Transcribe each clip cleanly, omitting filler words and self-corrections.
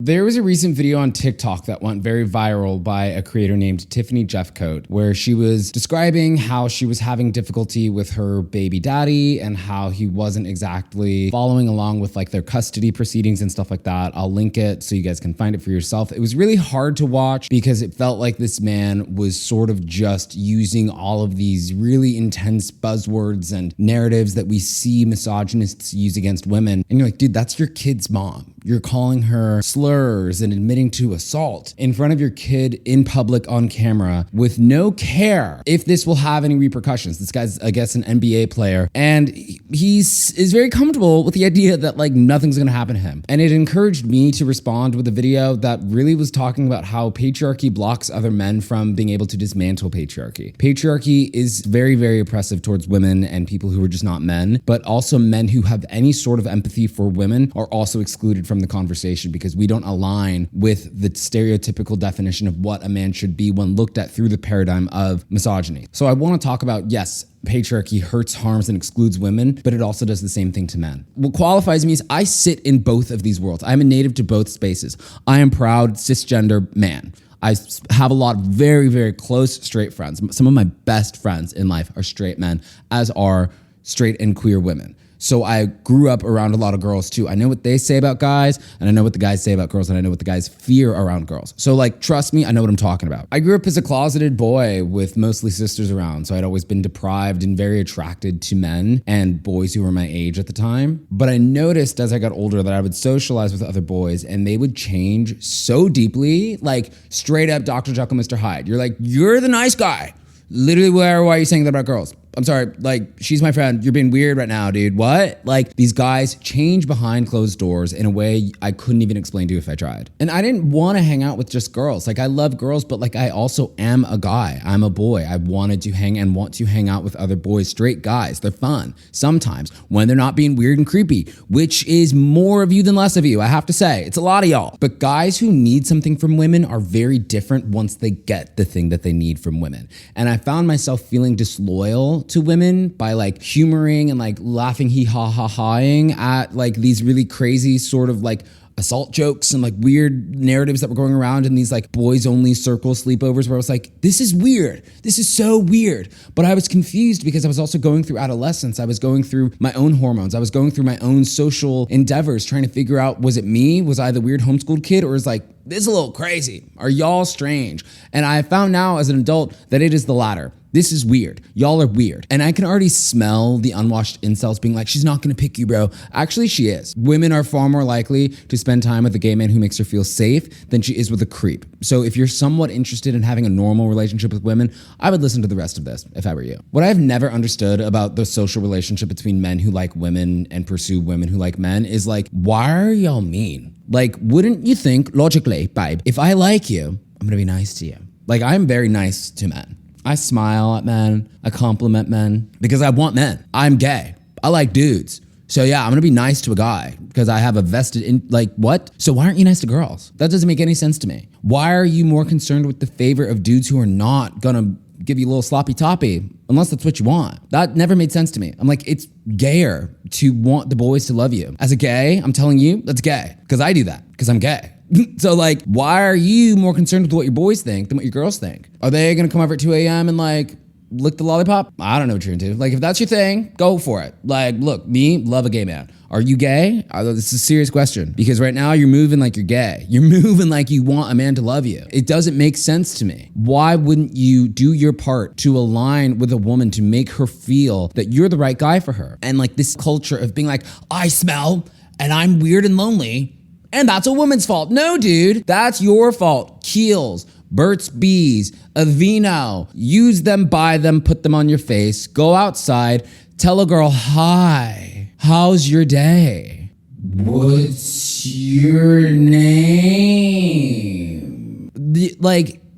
There was a recent video on TikTok that went very viral by a creator named Tiffany Jeffcoat, where she was describing how she was having difficulty with her baby daddy and how he wasn't exactly following along with like their custody proceedings and stuff like that. I'll link it so you guys can find it for yourself. It was really hard to watch because it felt like this man was sort of just using all of these really intense buzzwords and narratives that we see misogynists use against women. And you're like, dude, that's your kid's mom. You're calling her slurs and admitting to assault in front of your kid in public on camera with no care if this will have any repercussions. This guy's, I guess, an NBA player, and is very comfortable with the idea that like nothing's gonna happen to him. And it encouraged me to respond with a video that really was talking about how patriarchy blocks other men from being able to dismantle patriarchy. Patriarchy is very, very oppressive towards women and people who are just not men, but also men who have any sort of empathy for women are also excluded from the conversation because we don't align with the stereotypical definition of what a man should be when looked at through the paradigm of misogyny. So I want to talk about, yes, patriarchy hurts, harms, and excludes women, but it also does the same thing to men. What qualifies me is I sit in both of these worlds. I'm a native to both spaces. I am proud cisgender man. I have a lot of very, very close straight friends. Some of my best friends in life are straight men, as are straight and queer women. So I grew up around a lot of girls too. I know what they say about guys, and I know what the guys say about girls, and I know what the guys fear around girls. So like, trust me, I know what I'm talking about. I grew up as a closeted boy with mostly sisters around, so I'd always been deprived and very attracted to men and boys who were my age at the time. But I noticed as I got older that I would socialize with other boys and they would change so deeply, like straight up Dr. Jekyll, Mr. Hyde. You're like, you're the nice guy. Literally, why are you saying that about girls? I'm sorry, like, she's my friend. You're being weird right now, dude. What? Like, these guys change behind closed doors in a way I couldn't even explain to you if I tried. And I didn't want to hang out with just girls. Like, I love girls, but like, I also am a guy. I'm a boy. I wanted to want to hang out with other boys, straight guys. They're fun sometimes when they're not being weird and creepy, which is more of you than less of you, I have to say. It's a lot of y'all. But guys who need something from women are very different once they get the thing that they need from women. And I found myself feeling disloyal to women by like humoring and like laughing hee-ha-ha-haing at like these really crazy sort of like assault jokes and like weird narratives that were going around in these like boys only circle sleepovers where I was like, this is weird. This is so weird. But I was confused because I was also going through adolescence. I was going through my own hormones. I was going through my own social endeavors trying to figure out, was it me? Was I the weird homeschooled kid? Or is like, this is a little crazy? Are y'all strange? And I found now as an adult that it is the latter. This is weird. Y'all are weird. And I can already smell the unwashed incels being like, she's not gonna pick you, bro. Actually, she is. Women are far more likely to spend time with a gay man who makes her feel safe than she is with a creep. So if you're somewhat interested in having a normal relationship with women, I would listen to the rest of this if I were you. What I've never understood about the social relationship between men who like women and pursue women who like men is like, why are y'all mean? Like, wouldn't you think logically, babe, if I like you, I'm gonna be nice to you. Like, I'm very nice to men. I smile at men, I compliment men because I want men. I'm gay. I like dudes. So yeah, I'm gonna be nice to a guy because I have a vested in, like, what? So why aren't you nice to girls? That doesn't make any sense to me. Why are you more concerned with the favor of dudes who are not gonna give you a little sloppy toppy unless that's what you want? That never made sense to me. I'm like, it's gayer to want the boys to love you. As a gay, I'm telling you, that's gay because I do that because I'm gay. So like, why are you more concerned with what your boys think than what your girls think? Are they gonna come over at 2 a.m. and like lick the lollipop? I don't know what you're into. Like, if that's your thing, go for it. Like, look, me, love a gay man. Are you gay? This is a serious question because right now you're moving like you're gay. You're moving like you want a man to love you. It doesn't make sense to me. Why wouldn't you do your part to align with a woman to make her feel that you're the right guy for her? And like this culture of being like, I smell and I'm weird and lonely, and that's a woman's fault. No, dude, that's your fault. Kiehl's, Burt's Bees, Aveeno. Use them, buy them, put them on your face. Go outside, tell a girl, hi, how's your day? What's your name?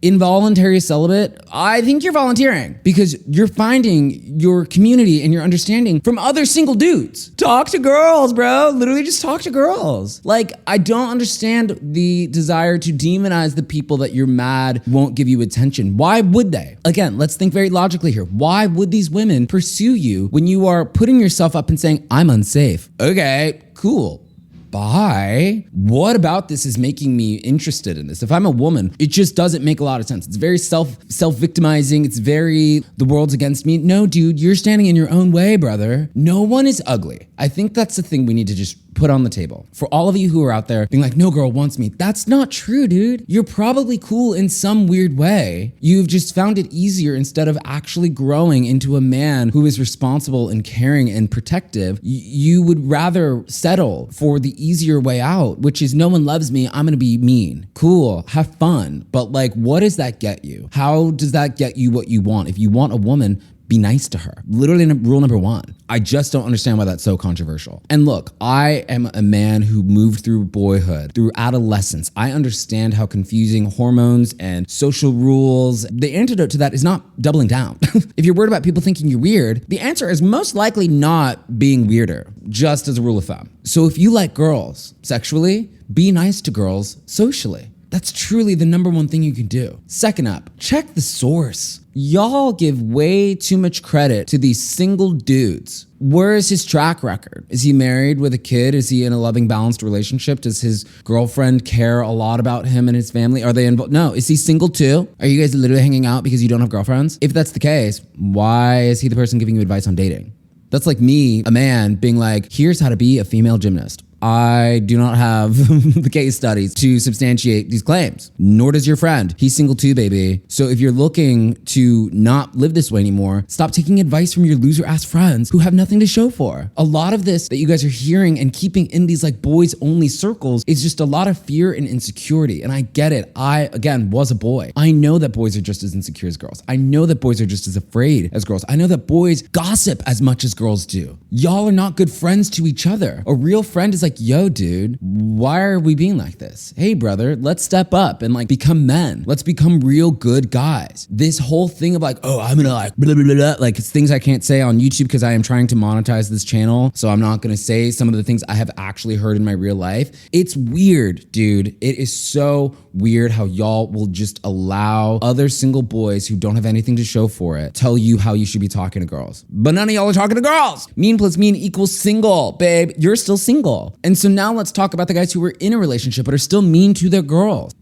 Involuntary celibate, I think you're volunteering because you're finding your community and your understanding from other single dudes. Talk to girls, bro. Literally just talk to girls. Like, I don't understand the desire to demonize the people that you're mad won't give you attention. Why would they? Again, let's think very logically here. Why would these women pursue you when you are putting yourself up and saying, I'm unsafe? Okay, cool. bi? What about this is making me interested in this? If I'm a woman, it just doesn't make a lot of sense. It's very self-victimizing. It's very, the world's against me. No, dude, you're standing in your own way, brother. No one is ugly. I think that's the thing we need to just put on the table. For all of you who are out there being like, no girl wants me. That's not true, dude. You're probably cool in some weird way. You've just found it easier instead of actually growing into a man who is responsible and caring and protective. You would rather settle for the easier way out, which is no one loves me. I'm going to be mean. Cool. Have fun. But like, what does that get you? How does that get you what you want? If you want a woman, be nice to her. Literally rule number one. I just don't understand why that's so controversial. And look, I am a man who moved through boyhood, through adolescence. I understand how confusing hormones and social rules. The antidote to that is not doubling down. If you're worried about people thinking you're weird, the answer is most likely not being weirder, just as a rule of thumb. So if you like girls sexually, be nice to girls socially. That's truly the number one thing you can do. Second up, check the source. Y'all give way too much credit to these single dudes. Where is his track record? Is he married with a kid? Is he in a loving, balanced relationship? Does his girlfriend care a lot about him and his family? Are they involved? No. Is he single too? Are you guys literally hanging out because you don't have girlfriends? If that's the case, why is he the person giving you advice on dating? That's like me, a man, being like, here's how to be a female gymnast. I do not have the case studies to substantiate these claims, nor does your friend. He's single too, baby. So if you're looking to not live this way anymore, stop taking advice from your loser ass friends who have nothing to show for. A lot of this that you guys are hearing and keeping in these like boys only circles is just a lot of fear and insecurity. And I get it. I, again, was a boy. I know that boys are just as insecure as girls. I know that boys are just as afraid as girls. I know that boys gossip as much as girls do. Y'all are not good friends to each other. A real friend is like, yo, dude, why are we being like this? Hey, brother, let's step up and like become men. Let's become real good guys. This whole thing of like, oh, I'm gonna like, blah, blah, blah, blah, like it's things I can't say on YouTube because I am trying to monetize this channel. So I'm not gonna say some of the things I have actually heard in my real life. It's weird, dude. It is so weird how y'all will just allow other single boys who don't have anything to show for it tell you how you should be talking to girls. But none of y'all are talking to girls. Mean plus mean equals single, babe. You're still single. And so now let's talk about the guys who are in a relationship but are still mean to their girls.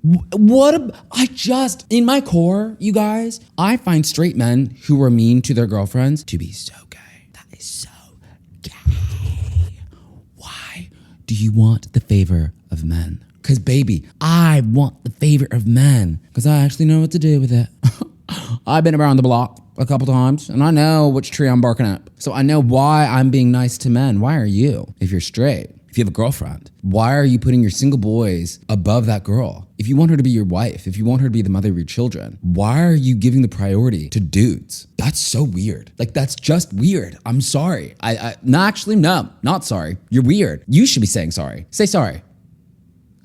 In my core, you guys, I find straight men who are mean to their girlfriends to be so gay. That is so gay. Why do you want the favor of men? Because baby, I want the favor of men because I actually know what to do with it. I've been around the block a couple times and I know which tree I'm barking up. So I know why I'm being nice to men. Why are you? If you're straight, if you have a girlfriend, why are you putting your single boys above that girl? If you want her to be your wife, if you want her to be the mother of your children, why are you giving the priority to dudes? That's so weird. Like, that's just weird. I'm sorry. No, not sorry. You're weird. You should be saying sorry. Say sorry.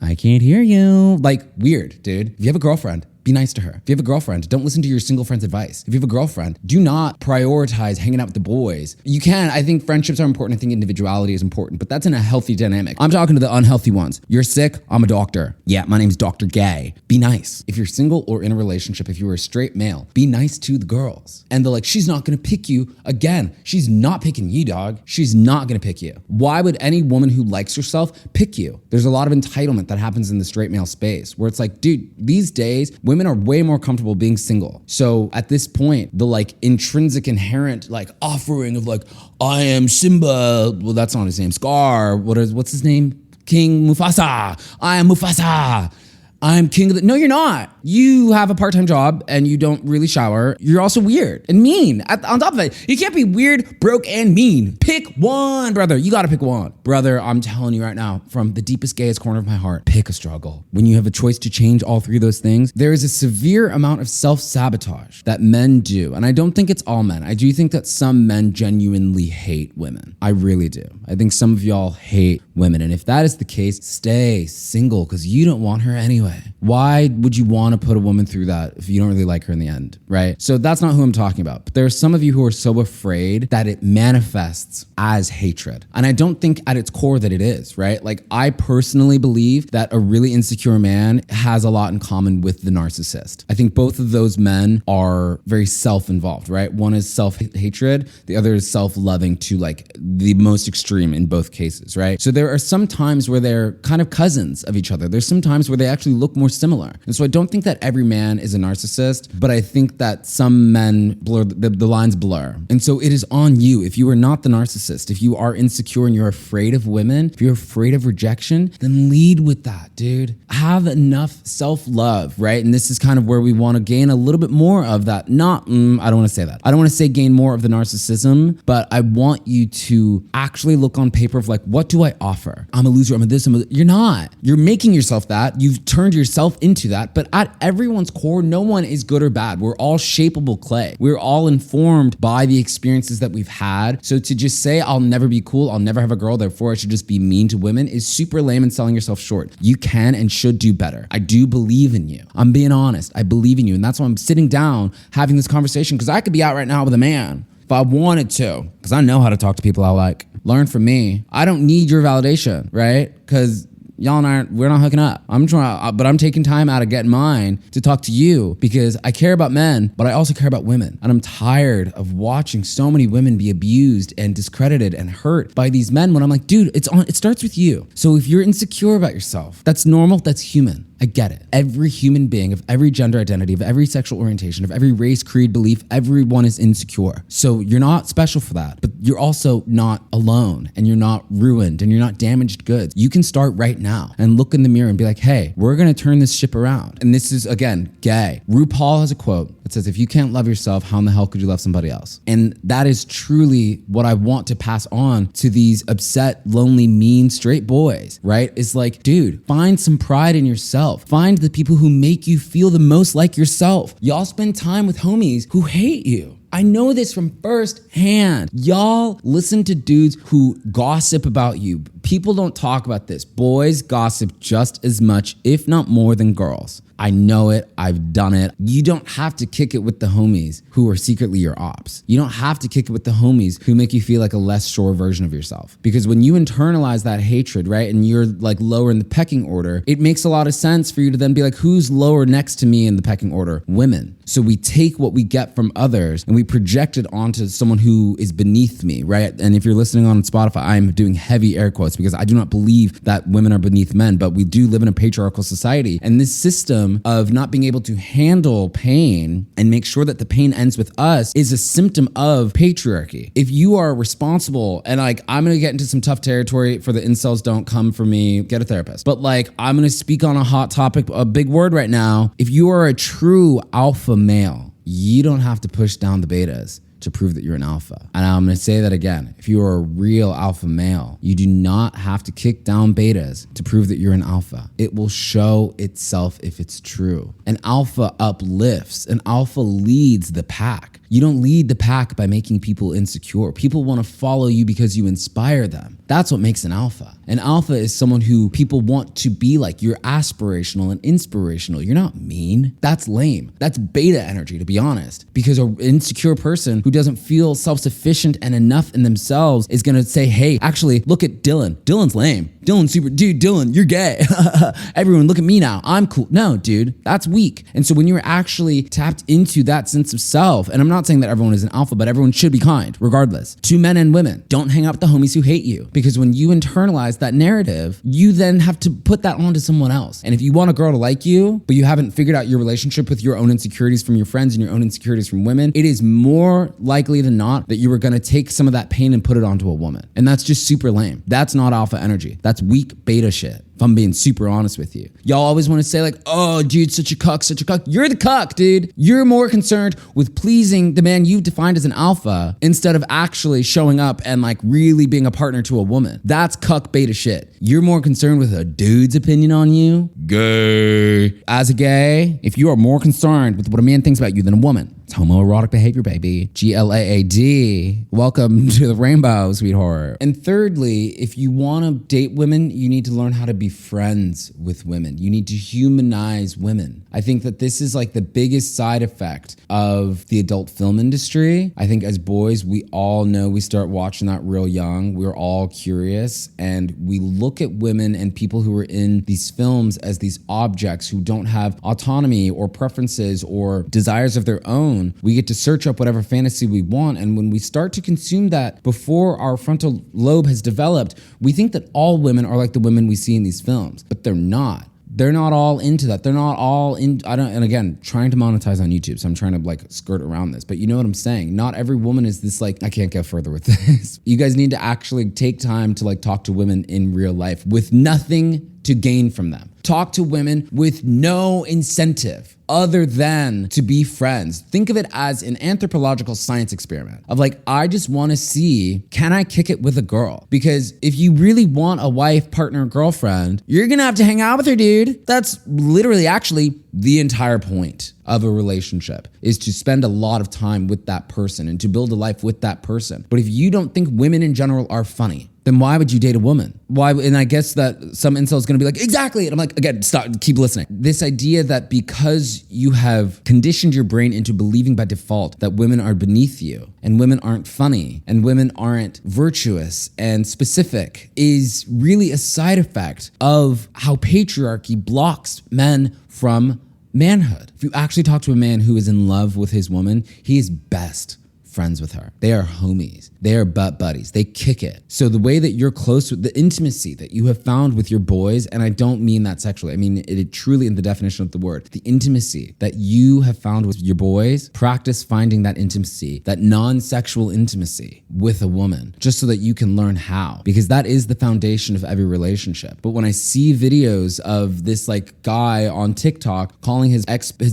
I can't hear you. Like, weird, dude. If you have a girlfriend, be nice to her. If you have a girlfriend, don't listen to your single friend's advice. If you have a girlfriend, do not prioritize hanging out with the boys. You can. I think friendships are important. I think individuality is important, but that's in a healthy dynamic. I'm talking to the unhealthy ones. You're sick. I'm a doctor. Yeah, my name's Dr. Gay. Be nice. If you're single or in a relationship, if you're a straight male, be nice to the girls. And they're like, she's not gonna pick you. Again, she's not picking you, dog. She's not gonna pick you. Why would any woman who likes herself pick you? There's a lot of entitlement that happens in the straight male space where it's like, dude, these days, women are way more comfortable being single. So at this point, the like intrinsic inherent like offering of like, I am Simba, well, that's not his name, Scar, what's his name? King Mufasa. I am Mufasa. I'm king of the... No, you're not. You have a part-time job and you don't really shower. You're also weird and mean. On top of it, you can't be weird, broke, and mean. Pick one, brother. You gotta pick one. Brother, I'm telling you right now, from the deepest, gayest corner of my heart, pick a struggle. When you have a choice to change all three of those things, there is a severe amount of self-sabotage that men do. And I don't think it's all men. I do think that some men genuinely hate women. I really do. I think some of y'all hate women. And if that is the case, stay single because you don't want her anyway. Why? Why would you want to put a woman through that if you don't really like her in the end, right? So that's not who I'm talking about. But there are some of you who are so afraid that it manifests as hatred. And I don't think at its core that it is, right? Like, I personally believe that a really insecure man has a lot in common with the narcissist. I think both of those men are very self-involved, right? One is self-hatred, the other is self-loving to like the most extreme in both cases, right? So there are some times where they're kind of cousins of each other. There's some times where they actually look more similar. And so I don't think that every man is a narcissist, but I think that some men blur, the lines blur. And so it is on you. If you are not the narcissist, if you are insecure and you're afraid of women, if you're afraid of rejection, then lead with that, dude. Have enough self-love, right? And this is kind of where we want to gain a little bit more of that. I don't want to say that. I don't want to say gain more of the narcissism, but I want you to actually look on paper of like, what do I offer? I'm a loser, I'm a this, You're not. You're making yourself that. You've turned yourself into that. But at everyone's core, no one is good or bad. We're all shapeable clay. We're all informed by the experiences that we've had. So to just say, I'll never be cool, I'll never have a girl, therefore I should just be mean to women is super lame and selling yourself short. You can and should do better. I do believe in you. I'm being honest. I believe in you. And that's why I'm sitting down having this conversation, because I could be out right now with a man if I wanted to, because I know how to talk to people I like. Learn from me. I don't need your validation, right? Because y'all and I, we're not hooking up. But I'm taking time out of getting mine to talk to you because I care about men, but I also care about women. And I'm tired of watching so many women be abused and discredited and hurt by these men when I'm like, dude, it starts with you. So if you're insecure about yourself, that's normal, that's human. I get it. Every human being of every gender identity, of every sexual orientation, of every race, creed, belief, everyone is insecure. So you're not special for that, but you're also not alone, and you're not ruined, and you're not damaged goods. You can start right now and look in the mirror and be like, hey, we're going to turn this ship around. And this is, again, gay. Rupaul has a quote that says, if you can't love yourself, how in the hell could you love somebody else? And that is truly what I want to pass on to these upset, lonely, mean, straight boys, right? It's like, dude, find some pride in yourself. Find the people who make you feel the most like yourself. Y'all spend time with homies who hate you. I know this from first hand. Y'all listen to dudes who gossip about you. People don't talk about this. Boys gossip just as much, if not more, than girls. I know it. I've done it. You don't have to kick it with the homies who are secretly your ops. You don't have to kick it with the homies who make you feel like a less sure version of yourself. Because when you internalize that hatred, right, and you're like lower in the pecking order, it makes a lot of sense for you to then be like, who's lower next to me in the pecking order? Women. So we take what we get from others and we project it onto someone who is beneath me, right? And if you're listening on Spotify, I'm doing heavy air quotes because I do not believe that women are beneath men, but we do live in a patriarchal society. And this system of not being able to handle pain and make sure that the pain ends with us is a symptom of patriarchy. If you are responsible, and like, I'm going to get into some tough territory for the incels, don't come for me, get a therapist. But like, I'm going to speak on a hot topic, a big word right now. If you are a true alpha male, you don't have to push down the betas to prove that you're an alpha. And I'm going to say that again. If you are a real alpha male, you do not have to kick down betas to prove that you're an alpha. It will show itself if it's true. An alpha uplifts. An alpha leads the pack. You don't lead the pack by making people insecure. People want to follow you because you inspire them. That's what makes an alpha. An alpha is someone who people want to be like. You're aspirational and inspirational. You're not mean. That's lame. That's beta energy, to be honest. Because an insecure person who doesn't feel self-sufficient and enough in themselves is going to say, hey, actually, look at Dylan. Dylan's lame. Dylan's super, dude, Dylan, you're gay. Everyone, look at me now. I'm cool. No, dude, that's weak. And so when you're actually tapped into that sense of self, and I'm not saying that everyone is an alpha, but everyone should be kind, regardless, to men and women. Don't hang out with the homies who hate you. Because when you internalize that narrative, you then have to put that onto someone else. And if you want a girl to like you, but you haven't figured out your relationship with your own insecurities from your friends and your own insecurities from women, it is more likely than not that you are going to take some of that pain and put it onto a woman. And that's just super lame. That's not alpha energy. That's weak beta shit. If I'm being super honest with you. Y'all always want to say like, oh, dude, such a cuck, such a cuck. You're the cuck, dude. You're more concerned with pleasing the man you've defined as an alpha instead of actually showing up and like really being a partner to a woman. That's cuck beta shit. You're more concerned with a dude's opinion on you. Gay. As a gay, if you are more concerned with what a man thinks about you than a woman, It's homoerotic behavior, baby. GLAAD. Welcome to the rainbow, sweetheart. And thirdly, if you want to date women, you need to learn how to be friends with women. You need to humanize women. I think that this is like the biggest side effect of the adult film industry. I think as boys, we all know we start watching that real young. We're all curious and we look at women and people who are in these films as these objects who don't have autonomy or preferences or desires of their own. We get to search up whatever fantasy we want. And when we start to consume that before our frontal lobe has developed, we think that all women are like the women we see in these films, but they're not. They're not all into that. They're not all in, and again, trying to monetize on YouTube. So I'm trying to like skirt around this, but you know what I'm saying? Not every woman is this like, I can't go further with this. You guys need to actually take time to like talk to women in real life with nothing to gain from them. Talk to women with no incentive other than to be friends. Think of it as an anthropological science experiment of like, I just want to see, can I kick it with a girl? Because if you really want a wife, partner, girlfriend, you're going to have to hang out with her, dude. That's literally actually the entire point of a relationship, is to spend a lot of time with that person and to build a life with that person. But if you don't think women in general are funny, then why would you date a woman? Why? And I guess that some incel is going to be like, exactly. And I'm like, again, stop, keep listening. This idea that because you have conditioned your brain into believing by default that women are beneath you and women aren't funny and women aren't virtuous and specific is really a side effect of how patriarchy blocks men from manhood. If you actually talk to a man who is in love with his woman, he is best friends with her. They are homies. They are butt buddies. They kick it. So the way that you're close with the intimacy that you have found with your boys, and I don't mean that sexually, I mean it truly in the definition of the word, the intimacy that you have found with your boys, practice finding that intimacy, that non-sexual intimacy with a woman, just so that you can learn how, because that is the foundation of every relationship. But when I see videos of this like guy on TikTok calling his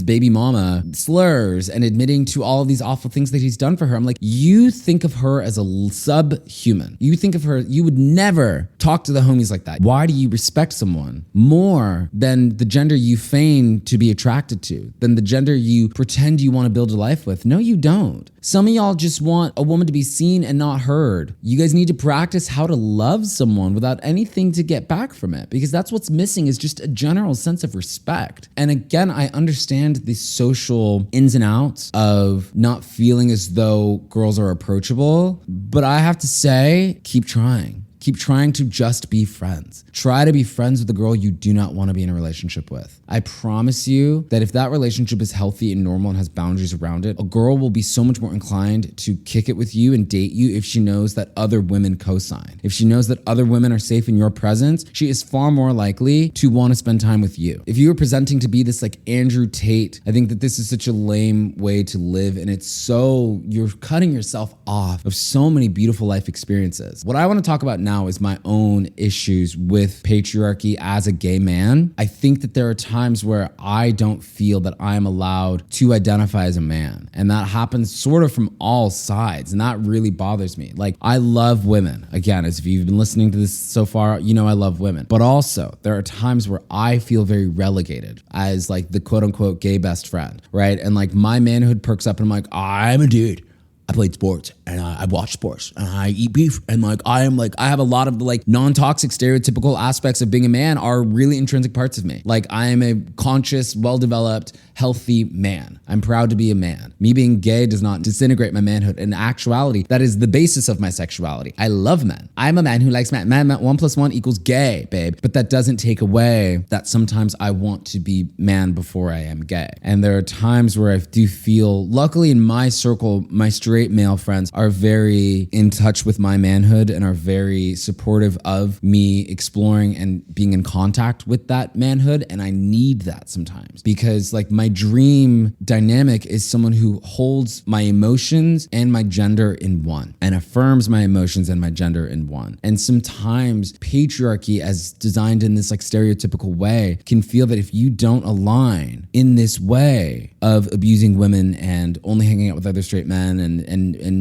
baby mama slurs and admitting to all of these awful things that he's done for her, I'm like, you think of her as a subhuman. You think of her, you would never talk to the homies like that. Why do you respect someone more than the gender you feign to be attracted to, than the gender you pretend you want to build a life with? No, you don't. Some of y'all just want a woman to be seen and not heard. You guys need to practice how to love someone without anything to get back from it, because that's what's missing, is just a general sense of respect. And again, I understand the social ins and outs of not feeling as though girls are approachable, but I have to say, keep trying. Keep trying to just be friends. Try to be friends with a girl you do not want to be in a relationship with. I promise you that if that relationship is healthy and normal and has boundaries around it, a girl will be so much more inclined to kick it with you and date you if she knows that other women co-sign. If she knows that other women are safe in your presence, she is far more likely to want to spend time with you. If you are presenting to be this like Andrew Tate, I think that this is such a lame way to live, and it's so, you're cutting yourself off of so many beautiful life experiences. What I want to talk about now is my own issues with patriarchy as a gay man. I think that there are times where I don't feel that I'm allowed to identify as a man. And that happens sort of from all sides. And that really bothers me. Like, I love women. Again, as if you've been listening to this so far, you know I love women. But also, there are times where I feel very relegated as like the quote unquote gay best friend, right? And like my manhood perks up and I'm like, I'm a dude. I played sports and I watch sports and I eat beef, and I have a lot of the like non-toxic stereotypical aspects of being a man are really intrinsic parts of me. Like, I am a conscious, well-developed, healthy man. I'm proud to be a man. Me being gay does not disintegrate my manhood. In actuality, that is the basis of my sexuality. I love men. I'm a man who likes men. 1 + 1 = gay, babe. But that doesn't take away that sometimes I want to be man before I am gay. And there are times where I do feel, luckily in my circle, my straight male friends are very in touch with my manhood and are very supportive of me exploring and being in contact with that manhood. And I need that sometimes, because like my dream dynamic is someone who holds my emotions and my gender in one and affirms my emotions and my gender in one. And sometimes patriarchy, as designed in this like stereotypical way, can feel that if you don't align in this way of abusing women and only hanging out with other straight men and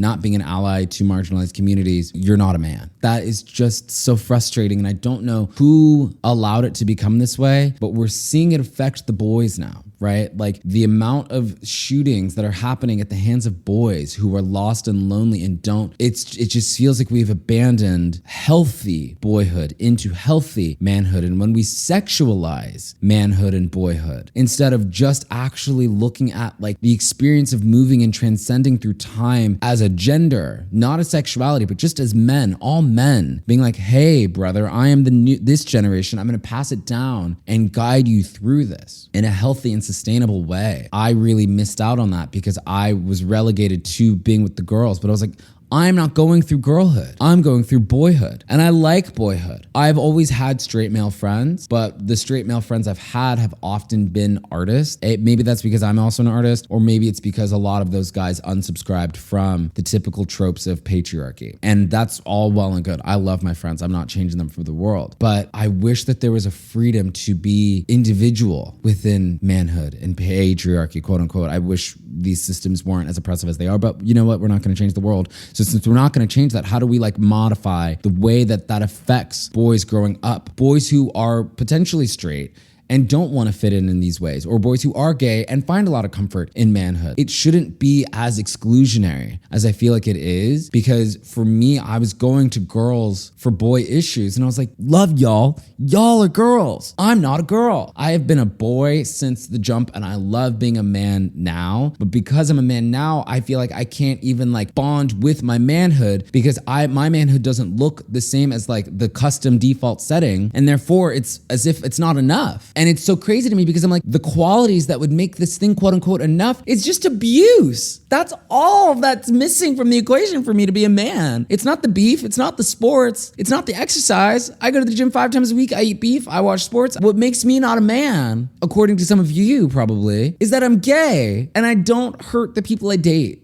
not being an ally to marginalized communities, you're not a man. That is just so frustrating. And I don't know who allowed it to become this way, but we're seeing it affect the boys now. right? Like the amount of shootings that are happening at the hands of boys who are lost and lonely and it just feels like we've abandoned healthy boyhood into healthy manhood. And when we sexualize manhood and boyhood, instead of just actually looking at like the experience of moving and transcending through time as a gender, not a sexuality, but just as men, all men, being like, hey, brother, I am this generation. I'm going to pass it down and guide you through this in a healthy and sustainable way. I really missed out on that because I was relegated to being with the girls, but I was like, I'm not going through girlhood. I'm going through boyhood. And I like boyhood. I've always had straight male friends, but the straight male friends I've had have often been artists. Maybe that's because I'm also an artist, or maybe it's because a lot of those guys unsubscribed from the typical tropes of patriarchy. And that's all well and good. I love my friends. I'm not changing them for the world. But I wish that there was a freedom to be individual within manhood and patriarchy, quote unquote. I wish these systems weren't as oppressive as they are, but you know what? We're not going to change the world. So since we're not going to change that, how do we like modify the way that affects boys growing up? Boys who are potentially straight and don't want to fit in these ways, or boys who are gay and find a lot of comfort in manhood. It shouldn't be as exclusionary as I feel like it is, because for me, I was going to girls for boy issues and I was like, love y'all. Y'all are girls. I'm not a girl. I have been a boy since the jump and I love being a man now. But because I'm a man now, I feel like I can't even like bond with my manhood because my manhood doesn't look the same as like the custom default setting. And therefore it's as if it's not enough. And it's so crazy to me because I'm like, the qualities that would make this thing quote unquote enough is just abuse. That's all that's missing from the equation for me to be a man. It's not the beef. It's not the sports. It's not the exercise. I go to the gym 5 times a week. I eat beef. I watch sports. What makes me not a man, according to some of you probably, is that I'm gay and I don't hurt the people I date.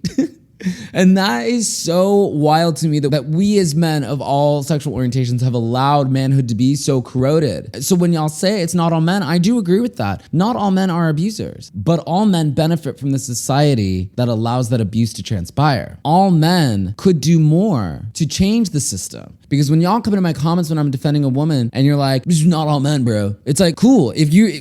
And that is so wild to me that we as men of all sexual orientations have allowed manhood to be so corroded. So when y'all say it's not all men, I do agree with that. Not all men are abusers, but all men benefit from the society that allows that abuse to transpire. All men could do more to change the system. Because when y'all come into my comments when I'm defending a woman and you're like, this is not all men, bro. It's like, cool.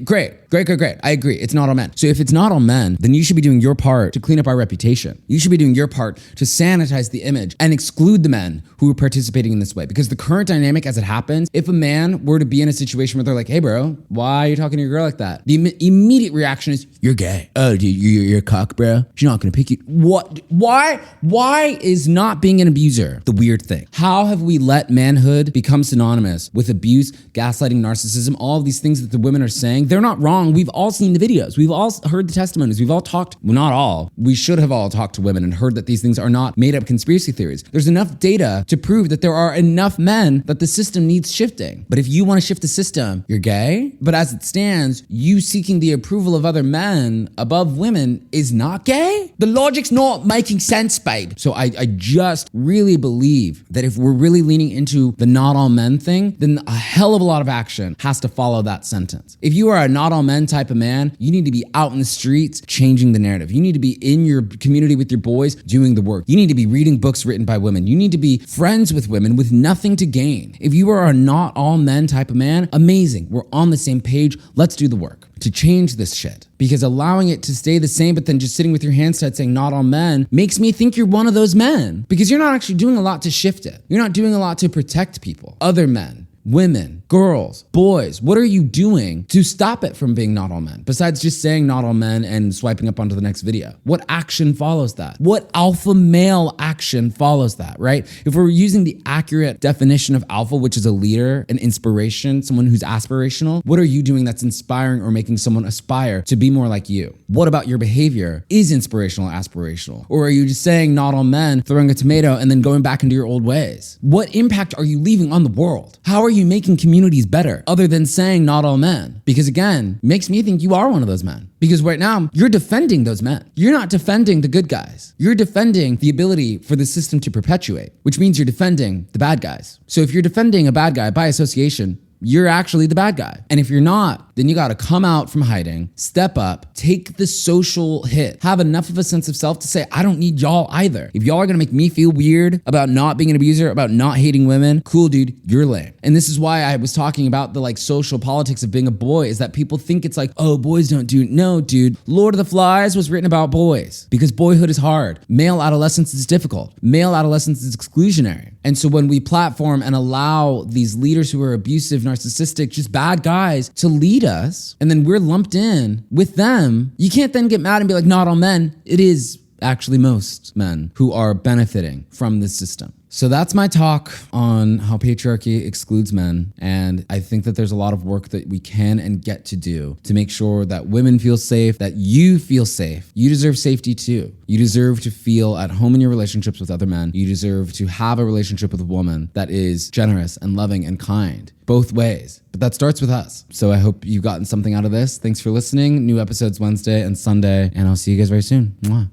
Great. I agree. It's not all men. So if it's not all men, then you should be doing your part to clean up our reputation. You should be doing your part to sanitize the image and exclude the men who are participating in this way. Because the current dynamic as it happens, if a man were to be in a situation where they're like, hey bro, why are you talking to your girl like that? The immediate reaction is, you're gay. Oh, dude, you're a cock, bro. She's not gonna pick you. What? Why is not being an abuser the weird thing? How have we let manhood become synonymous with abuse, gaslighting, narcissism, all of these things that the women are saying? They're not wrong. We've all seen the videos. We've all heard the testimonies. We've all talked, well, not all. We should have all talked to women and heard that these things are not made up conspiracy theories. There's enough data to prove that there are enough men that the system needs shifting. But if you want to shift the system, you're gay. But as it stands, you seeking the approval of other men above women is not gay? The logic's not making sense, babe. So I just really believe that if we're really leaning into the not all men thing, then a hell of a lot of action has to follow that sentence. If you are a not all men type of man, you need to be out in the streets changing the narrative. You need to be in your community with your boys doing the work. You need to be reading books written by women. You need to be friends with women with nothing to gain. If you are a not all men type of man, amazing. We're on the same page. Let's do the work to change this shit. Because allowing it to stay the same, but then just sitting with your hands tied saying not all men makes me think you're one of those men. Because you're not actually doing a lot to shift it. You're not doing a lot to protect people, other men, women, girls, boys. What are you doing to stop it from being not all men? Besides just saying not all men and swiping up onto the next video. What action follows that? What alpha male action follows that, right? If we're using the accurate definition of alpha, which is a leader, an inspiration, someone who's aspirational, what are you doing that's inspiring or making someone aspire to be more like you? What about your behavior is inspirational, aspirational? Or are you just saying not all men, throwing a tomato and then going back into your old ways? What impact are you leaving on the world? How are you making communities better other than saying not all men? Because again, makes me think you are one of those men. Because right now, you're defending those men. You're not defending the good guys. You're defending the ability for the system to perpetuate, which means you're defending the bad guys. So if you're defending a bad guy by association, you're actually the bad guy. And if you're not, then you got to come out from hiding, step up, take the social hit, have enough of a sense of self to say, I don't need y'all either. If y'all are going to make me feel weird about not being an abuser, about not hating women, cool, dude, you're lame. And this is why I was talking about the like social politics of being a boy, is that people think it's like, oh, boys don't do. No, dude, Lord of the Flies was written about boys because boyhood is hard. Male adolescence is difficult. Male adolescence is exclusionary. And so when we platform and allow these leaders who are abusive, narcissistic, just bad guys to lead us, and then we're lumped in with them, you can't then get mad and be like, not all men. It is actually most men who are benefiting from this system. So that's my talk on how patriarchy excludes men. And I think that there's a lot of work that we can and get to do to make sure that women feel safe, that you feel safe. You deserve safety too. You deserve to feel at home in your relationships with other men. You deserve to have a relationship with a woman that is generous and loving and kind, both ways. But that starts with us. So I hope you've gotten something out of this. Thanks for listening. New episodes Wednesday and Sunday, and I'll see you guys very soon. Mwah.